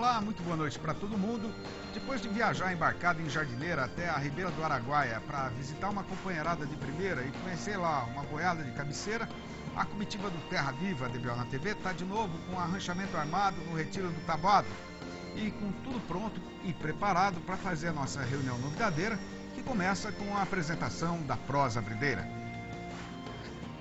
Olá, muito boa noite para todo mundo. Depois de viajar embarcado em Jardineira até a Ribeira do Araguaia para visitar uma companheirada de primeira e conhecer lá uma boiada de cabeceira, a comitiva do Terra Viva, DBO na TV, está de novo com arranchamento armado no Retiro do Taboado e com tudo pronto e preparado para fazer a nossa reunião novidadeira, que começa com a apresentação da prosa brideira.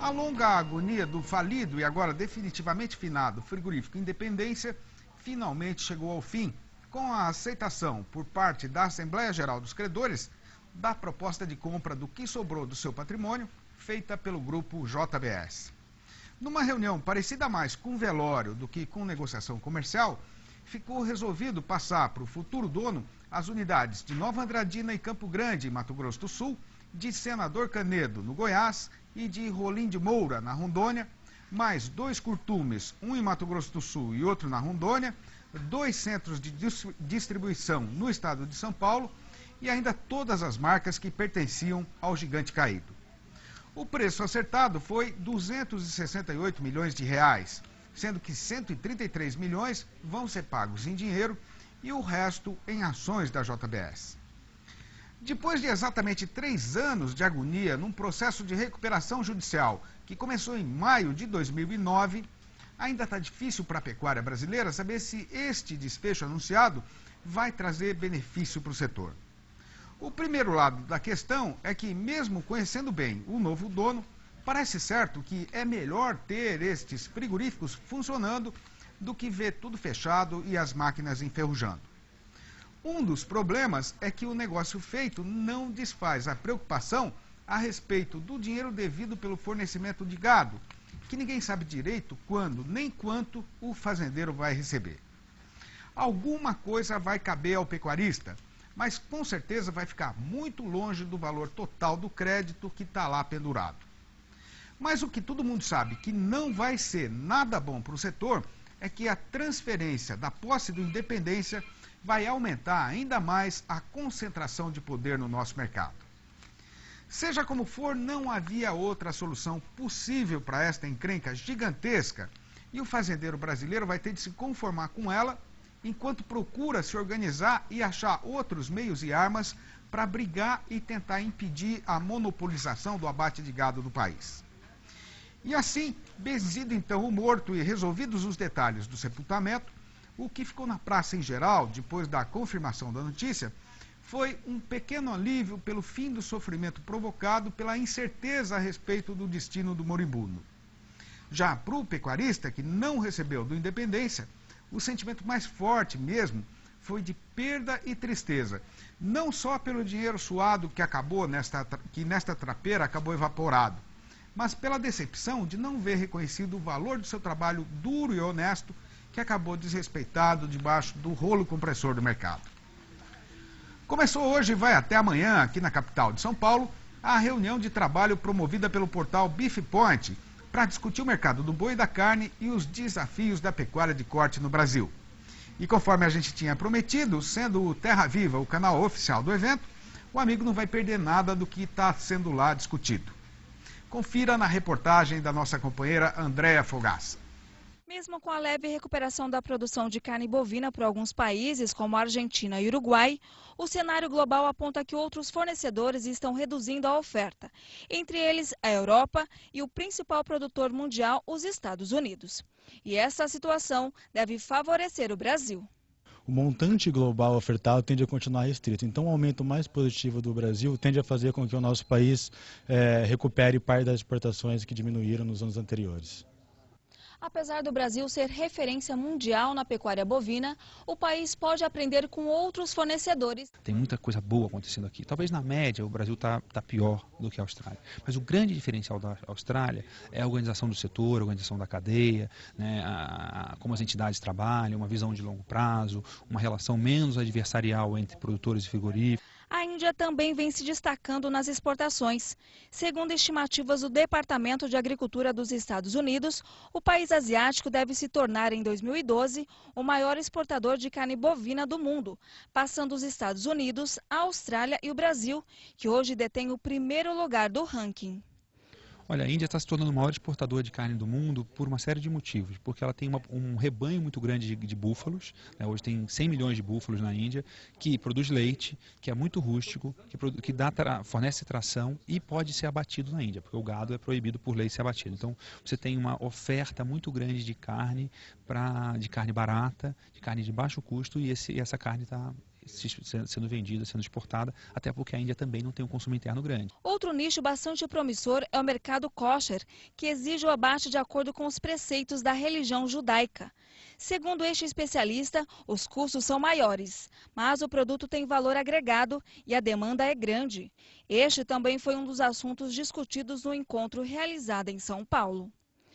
A longa agonia do falido e agora definitivamente finado frigorífico Independência finalmente chegou ao fim, com a aceitação por parte da Assembleia Geral dos Credores da proposta de compra do que sobrou do seu patrimônio, feita pelo grupo JBS. Numa reunião parecida mais com velório do que com negociação comercial, ficou resolvido passar para o futuro dono as unidades de Nova Andradina e Campo Grande, em Mato Grosso do Sul, de Senador Canedo, no Goiás, e de Rolim de Moura, na Rondônia, mais 2 curtumes, um em Mato Grosso do Sul e outro na Rondônia, 2 centros de distribuição no estado de São Paulo e ainda todas as marcas que pertenciam ao gigante caído. O preço acertado foi 268 milhões de reais, sendo que 133 milhões vão ser pagos em dinheiro e o resto em ações da JBS. Depois de exatamente 3 anos de agonia num processo de recuperação judicial que começou em maio de 2009, ainda está difícil para a pecuária brasileira saber se este desfecho anunciado vai trazer benefício para o setor. O primeiro lado da questão é que, mesmo conhecendo bem o novo dono, parece certo que é melhor ter estes frigoríficos funcionando do que ver tudo fechado e as máquinas enferrujando. Um dos problemas é que o negócio feito não desfaz a preocupação a respeito do dinheiro devido pelo fornecimento de gado, que ninguém sabe direito quando nem quanto o fazendeiro vai receber. Alguma coisa vai caber ao pecuarista, mas com certeza vai ficar muito longe do valor total do crédito que está lá pendurado. Mas o que todo mundo sabe que não vai ser nada bom para o setor é que a transferência da posse do Independência vai aumentar ainda mais a concentração de poder no nosso mercado. Seja como for, não havia outra solução possível para esta encrenca gigantesca e o fazendeiro brasileiro vai ter de se conformar com ela enquanto procura se organizar e achar outros meios e armas para brigar e tentar impedir a monopolização do abate de gado do país. E assim, benzido então o morto e resolvidos os detalhes do sepultamento, o que ficou na praça em geral, depois da confirmação da notícia, foi um pequeno alívio pelo fim do sofrimento provocado pela incerteza a respeito do destino do moribundo. Já para o pecuarista, que não recebeu do Independência, o sentimento mais forte mesmo foi de perda e tristeza, não só pelo dinheiro suado que nesta trapeira acabou evaporado, mas pela decepção de não ver reconhecido o valor do seu trabalho duro e honesto, que acabou desrespeitado debaixo do rolo compressor do mercado. Começou hoje e vai até amanhã, aqui na capital de São Paulo, a reunião de trabalho promovida pelo portal Beef Point para discutir o mercado do boi e da carne e os desafios da pecuária de corte no Brasil. E conforme a gente tinha prometido, sendo o Terra Viva o canal oficial do evento, o amigo não vai perder nada do que está sendo lá discutido. Confira na reportagem da nossa companheira Andréa Fogaça. Mesmo com a leve recuperação da produção de carne bovina por alguns países, como a Argentina e Uruguai, o cenário global aponta que outros fornecedores estão reduzindo a oferta, entre eles a Europa e o principal produtor mundial, os Estados Unidos. E essa situação deve favorecer o Brasil. O montante global ofertado tende a continuar restrito. Então, o aumento mais positivo do Brasil tende a fazer com que o nosso país recupere parte das exportações que diminuíram nos anos anteriores. Apesar do Brasil ser referência mundial na pecuária bovina, o país pode aprender com outros fornecedores. Tem muita coisa boa acontecendo aqui. Talvez na média o Brasil está pior do que a Austrália. Mas o grande diferencial da Austrália é a organização do setor, a organização da cadeia, né, como as entidades trabalham, uma visão de longo prazo, uma relação menos adversarial entre produtores e frigoríficos. A Índia também vem se destacando nas exportações. Segundo estimativas do Departamento de Agricultura dos Estados Unidos, o país asiático deve se tornar, em 2012, o maior exportador de carne bovina do mundo, passando os Estados Unidos, a Austrália e o Brasil, que hoje detém o primeiro lugar do ranking. Olha, a Índia está se tornando o maior exportador de carne do mundo por uma série de motivos, porque ela tem um rebanho muito grande de búfalos, né? Hoje tem 100 milhões de búfalos na Índia, que produz leite, que é muito rústico, que fornece tração e pode ser abatido na Índia, porque o gado é proibido por lei ser abatido. Então, você tem uma oferta muito grande de carne, de carne barata, de carne de baixo custo, e essa carne está sendo vendida, sendo exportada, até porque a Índia também não tem um consumo interno grande. Outro nicho bastante promissor é o mercado kosher, que exige o abate de acordo com os preceitos da religião judaica. Segundo este especialista, os custos são maiores, mas o produto tem valor agregado e a demanda é grande. Este também foi um dos assuntos discutidos no encontro realizado em São Paulo.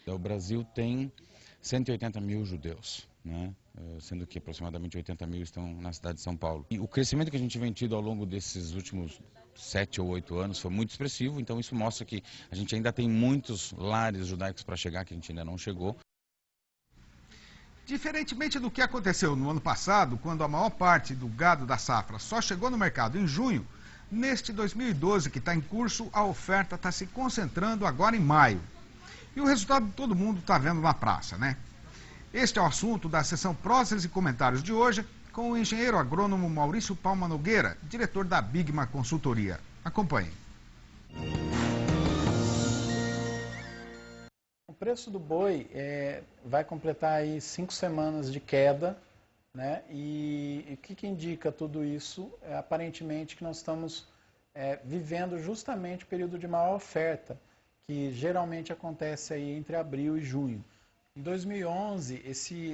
O Brasil tem 180 mil judeus, né? Sendo que aproximadamente 80 mil estão na cidade de São Paulo. E o crescimento que a gente vem tido ao longo desses últimos 7 ou 8 anos foi muito expressivo, então isso mostra que a gente ainda tem muitos lares judaicos para chegar, que a gente ainda não chegou. Diferentemente do que aconteceu no ano passado, quando a maior parte do gado da safra só chegou no mercado em junho, neste 2012 que está em curso, a oferta está se concentrando agora em maio. E o resultado todo mundo está vendo na praça, né? Este é o assunto da sessão Prosas e Comentários de hoje, com o engenheiro agrônomo Maurício Palma Nogueira, diretor da Bigma Consultoria. Acompanhe. O preço do boi vai completar aí 5 semanas de queda, né? E o que indica tudo isso? Aparentemente que nós estamos vivendo justamente o período de maior oferta, que geralmente acontece aí entre abril e junho. Em 2011,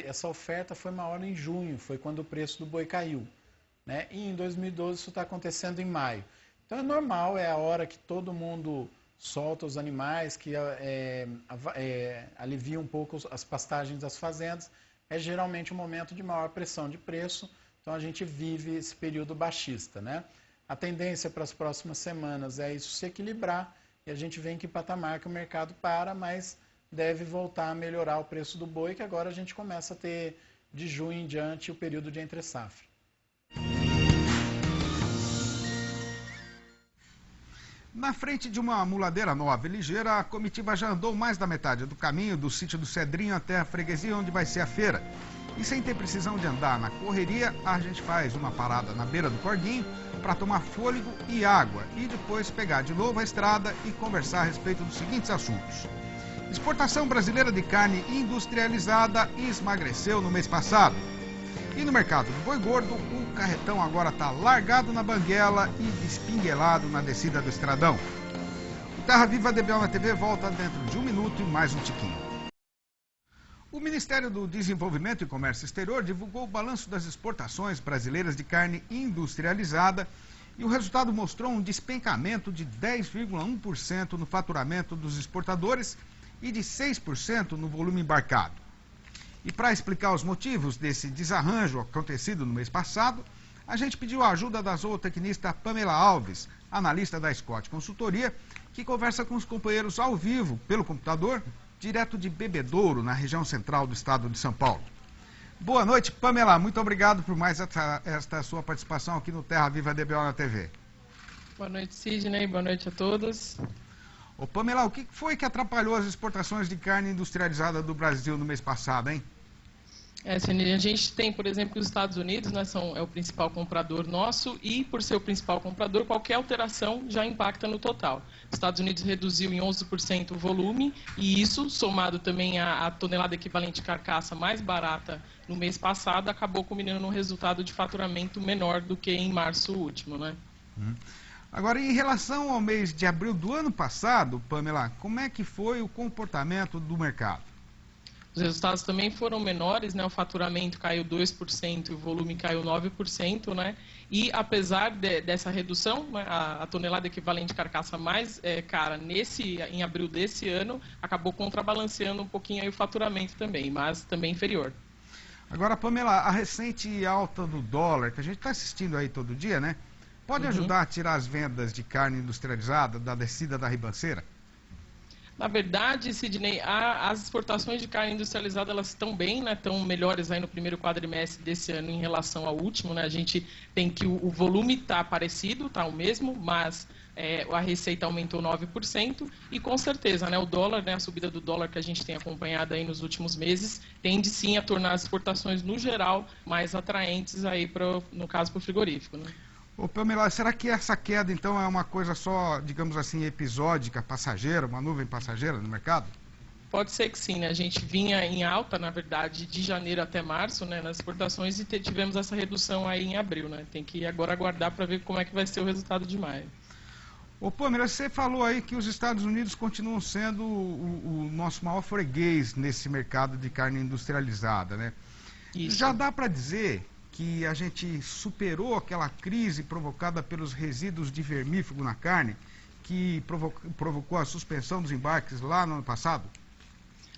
essa oferta foi maior em junho, foi quando o preço do boi caiu, né? E em 2012 isso está acontecendo em maio. Então é normal, é a hora que todo mundo solta os animais, que alivia um pouco as pastagens das fazendas. É geralmente um momento de maior pressão de preço, então a gente vive esse período baixista, né? A tendência para as próximas semanas é isso se equilibrar e a gente vê em que patamar que o mercado para, mas deve voltar a melhorar o preço do boi, que agora a gente começa a ter de junho em diante o período de entre-safra. Na frente de uma muladeira nova e ligeira, a comitiva já andou mais da metade do caminho do sítio do Cedrinho até a freguesia onde vai ser a feira. E sem ter precisão de andar na correria, a gente faz uma parada na beira do Corguinho para tomar fôlego e água e depois pegar de novo a estrada e conversar a respeito dos seguintes assuntos. Exportação brasileira de carne industrializada esmagreceu no mês passado. E no mercado do boi gordo, o carretão agora está largado na banguela e despinguelado na descida do estradão. O Terra Viva DBO na TV volta dentro de 1 minuto e mais um tiquinho. O Ministério do Desenvolvimento e Comércio Exterior divulgou o balanço das exportações brasileiras de carne industrializada e o resultado mostrou um despencamento de 10,1% no faturamento dos exportadores e de 6% no volume embarcado. E para explicar os motivos desse desarranjo acontecido no mês passado, a gente pediu a ajuda da zootecnista Pamela Alves, analista da Scott Consultoria, que conversa com os companheiros ao vivo, pelo computador, direto de Bebedouro, na região central do estado de São Paulo. Boa noite, Pamela. Muito obrigado por mais esta sua participação aqui no Terra Viva DBO na TV. Boa noite, Sidney. Boa noite a todos. Ô, Pamela, o que foi que atrapalhou as exportações de carne industrializada do Brasil no mês passado, hein? Sidney, a gente tem, por exemplo, os Estados Unidos, né, é o principal comprador nosso e, por ser o principal comprador, qualquer alteração já impacta no total. Os Estados Unidos reduziu em 11% o volume e isso, somado também à tonelada equivalente de carcaça mais barata no mês passado, acabou culminando num resultado de faturamento menor do que em março último, né? Agora, em relação ao mês de abril do ano passado, Pamela, como é que foi o comportamento do mercado? Os resultados também foram menores, né? O faturamento caiu 2% e o volume caiu 9%, né? E apesar dessa redução, né, a tonelada equivalente de carcaça mais cara em abril desse ano, acabou contrabalanceando um pouquinho aí o faturamento também, mas também inferior. Agora, Pamela, a recente alta do dólar, que a gente está assistindo aí todo dia, né? Pode ajudar a tirar as vendas de carne industrializada da descida da ribanceira? Na verdade, Sidney, as exportações de carne industrializada elas estão bem, né? Estão melhores aí no primeiro quadrimestre desse ano em relação ao último, né? A gente tem que o volume está parecido, está o mesmo, mas a receita aumentou 9% e com certeza, né? O dólar, né? A subida do dólar que a gente tem acompanhado aí nos últimos meses tende sim a tornar as exportações no geral mais atraentes aí no caso para o frigorífico, né? Ô, Pamela, será que essa queda, então, é uma coisa só, digamos assim, episódica, passageira, uma nuvem passageira no mercado? Pode ser que sim, né? A gente vinha em alta, na verdade, de janeiro até março, né, nas exportações e tivemos essa redução aí em abril, né? Tem que agora aguardar para ver como é que vai ser o resultado de maio. Ô, Pamela, você falou aí que os Estados Unidos continuam sendo o nosso maior freguês nesse mercado de carne industrializada, né? Isso. Já dá para dizer que a gente superou aquela crise provocada pelos resíduos de vermífugo na carne, que provocou a suspensão dos embarques lá no ano passado?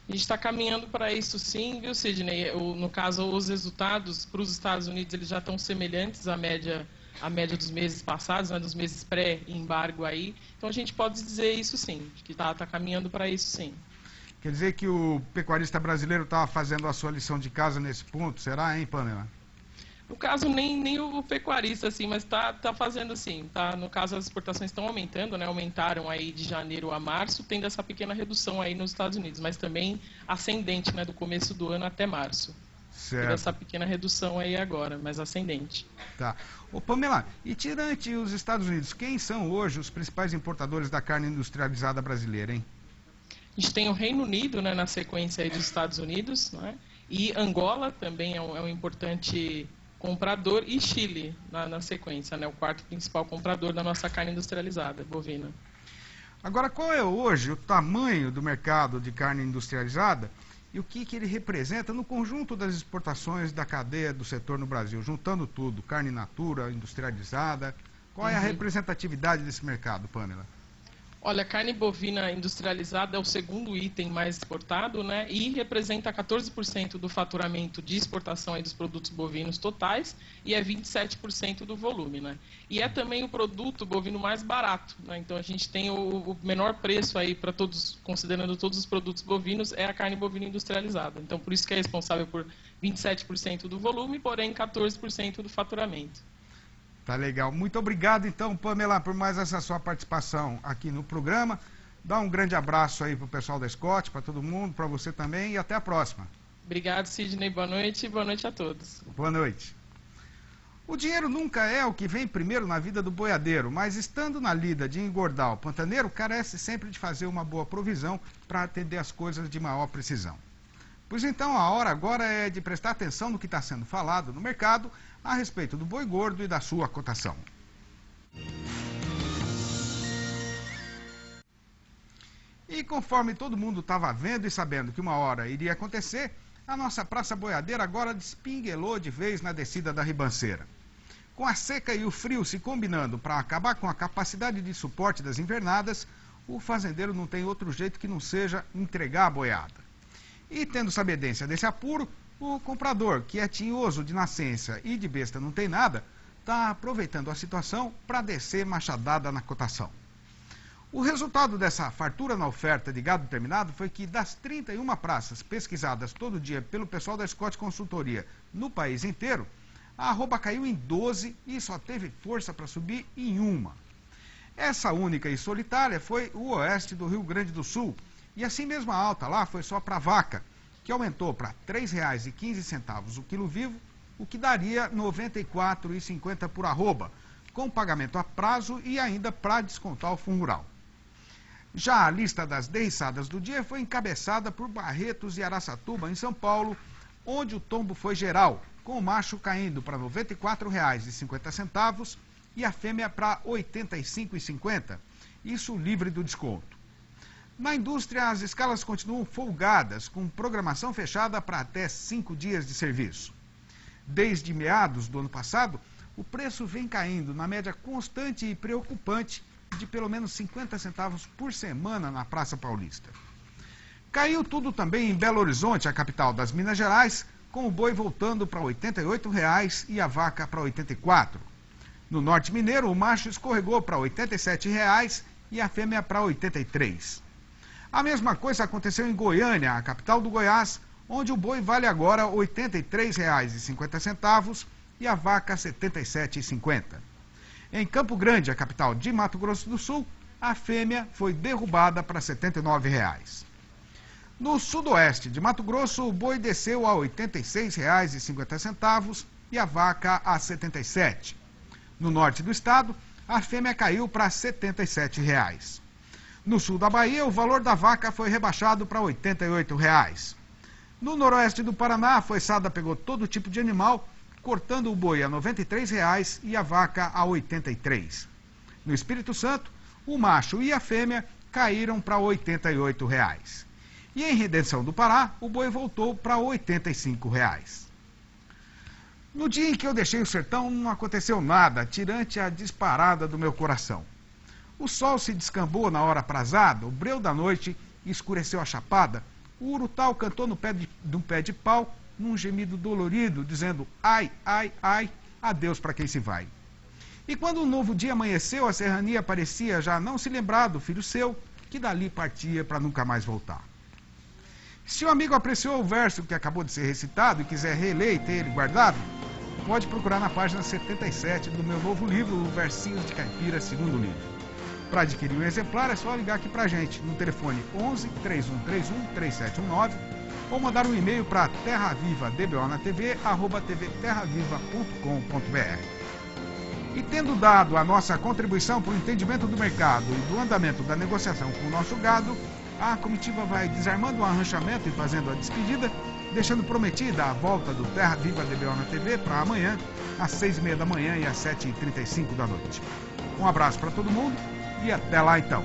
A gente está caminhando para isso sim, viu, Sidney? No caso, os resultados para os Estados Unidos eles já estão semelhantes à média dos meses passados, né, dos meses pré-embargo aí. Então a gente pode dizer isso sim, que está caminhando para isso sim. Quer dizer que o pecuarista brasileiro estava fazendo a sua lição de casa nesse ponto, será, hein, Pamela? No caso, nem o pecuarista, assim, mas tá fazendo assim. Tá? No caso, as exportações estão aumentando, né? Aumentaram aí de janeiro a março, tendo essa pequena redução aí nos Estados Unidos, mas também ascendente, né? Do começo do ano até março. Certo. Teve essa pequena redução aí agora, mas ascendente. Tá. Ô, Pamela, e tirante os Estados Unidos, quem são hoje os principais importadores da carne industrializada brasileira, hein? A gente tem o Reino Unido, né? Na sequência aí dos Estados Unidos, né? E Angola também é um importante comprador, e Chile na sequência, né? O quarto principal comprador da nossa carne industrializada, bovina. Agora, qual é hoje o tamanho do mercado de carne industrializada e o que ele representa no conjunto das exportações da cadeia do setor no Brasil, juntando tudo, carne in natura, industrializada? Qual é a representatividade desse mercado, Pamela? Olha, a carne bovina industrializada é o segundo item mais exportado, né? E representa 14% do faturamento de exportação aí dos produtos bovinos totais e é 27% do volume, né? E é também o produto bovino mais barato, né? Então a gente tem o menor preço aí para todos, considerando todos os produtos bovinos, é a carne bovina industrializada. Então por isso que é responsável por 27% do volume, porém 14% do faturamento. Tá legal. Muito obrigado, então, Pamela, por mais essa sua participação aqui no programa. Dá um grande abraço aí pro pessoal da Scott, para todo mundo, para você também e até a próxima. Obrigado, Sidney. Boa noite e boa noite a todos. Boa noite. O dinheiro nunca é o que vem primeiro na vida do boiadeiro, mas estando na lida de engordar o pantaneiro, carece sempre de fazer uma boa provisão para atender as coisas de maior precisão. Pois então, a hora agora é de prestar atenção no que está sendo falado no mercado a respeito do boi gordo e da sua cotação. E conforme todo mundo estava vendo e sabendo que uma hora iria acontecer, a nossa praça boiadeira agora despinguelou de vez na descida da ribanceira. Com a seca e o frio se combinando para acabar com a capacidade de suporte das invernadas, o fazendeiro não tem outro jeito que não seja entregar a boiada. E tendo sabedência desse apuro, o comprador, que é tinhoso de nascença e de besta não tem nada, está aproveitando a situação para descer machadada na cotação. O resultado dessa fartura na oferta de gado terminado foi que das 31 praças pesquisadas todo dia pelo pessoal da Scott Consultoria no país inteiro, a arroba caiu em 12 e só teve força para subir em uma. Essa única e solitária foi o oeste do Rio Grande do Sul, e assim mesmo a alta lá foi só para a vaca, que aumentou para R$ 3,15 o quilo vivo, o que daria R$ 94,50 por arroba, com pagamento a prazo e ainda para descontar o fundo rural. Já a lista das derriçadas do dia foi encabeçada por Barretos e Araçatuba, em São Paulo, onde o tombo foi geral, com o macho caindo para R$ 94,50 e a fêmea para R$ 85,50, isso livre do desconto. Na indústria, as escalas continuam folgadas, com programação fechada para até 5 dias de serviço. Desde meados do ano passado, o preço vem caindo na média constante e preocupante de pelo menos 50 centavos por semana na Praça Paulista. Caiu tudo também em Belo Horizonte, a capital das Minas Gerais, com o boi voltando para R$ 88,00 e a vaca para R$ 84,00. No Norte Mineiro, o macho escorregou para R$ 87,00 e a fêmea para R$ 83,00. A mesma coisa aconteceu em Goiânia, a capital do Goiás, onde o boi vale agora R$ 83,50 e a vaca R$ 77,50. Em Campo Grande, a capital de Mato Grosso do Sul, a fêmea foi derrubada para R$ 79,00. No sudoeste de Mato Grosso, o boi desceu a R$ 86,50 e a vaca a R$ 77,00. No norte do estado, a fêmea caiu para R$ 77,00. No sul da Bahia, o valor da vaca foi rebaixado para R$ 88,00. No noroeste do Paraná, a foiçada pegou todo tipo de animal, cortando o boi a R$ 93,00 e a vaca a R$ 83,00. No Espírito Santo, o macho e a fêmea caíram para R$ 88,00. E em Redenção do Pará, o boi voltou para R$ 85,00. No dia em que eu deixei o sertão, não aconteceu nada, tirante a disparada do meu coração. O sol se descambou na hora aprazada, o breu da noite escureceu a chapada, o urutau cantou no pé de pau, num gemido dolorido, dizendo ai, ai, ai, adeus para quem se vai. E quando um novo dia amanheceu, a serrania parecia já não se lembrar do filho seu, que dali partia para nunca mais voltar. Se o amigo apreciou o verso que acabou de ser recitado e quiser reler e ter ele guardado, pode procurar na página 77 do meu novo livro, Versinhos de Caipira, segundo livro. Para adquirir um exemplar é só ligar aqui para a gente no telefone 11 3131 3719 ou mandar um e-mail para terravivadbonatv@tvterraviva.com.br. E tendo dado a nossa contribuição para o entendimento do mercado e do andamento da negociação com o nosso gado, a comitiva vai desarmando o arranchamento e fazendo a despedida, deixando prometida a volta do Terra Viva DBO na TV para amanhã, às 6h30 da manhã e às 7h35 da noite. Um abraço para todo mundo e até lá então.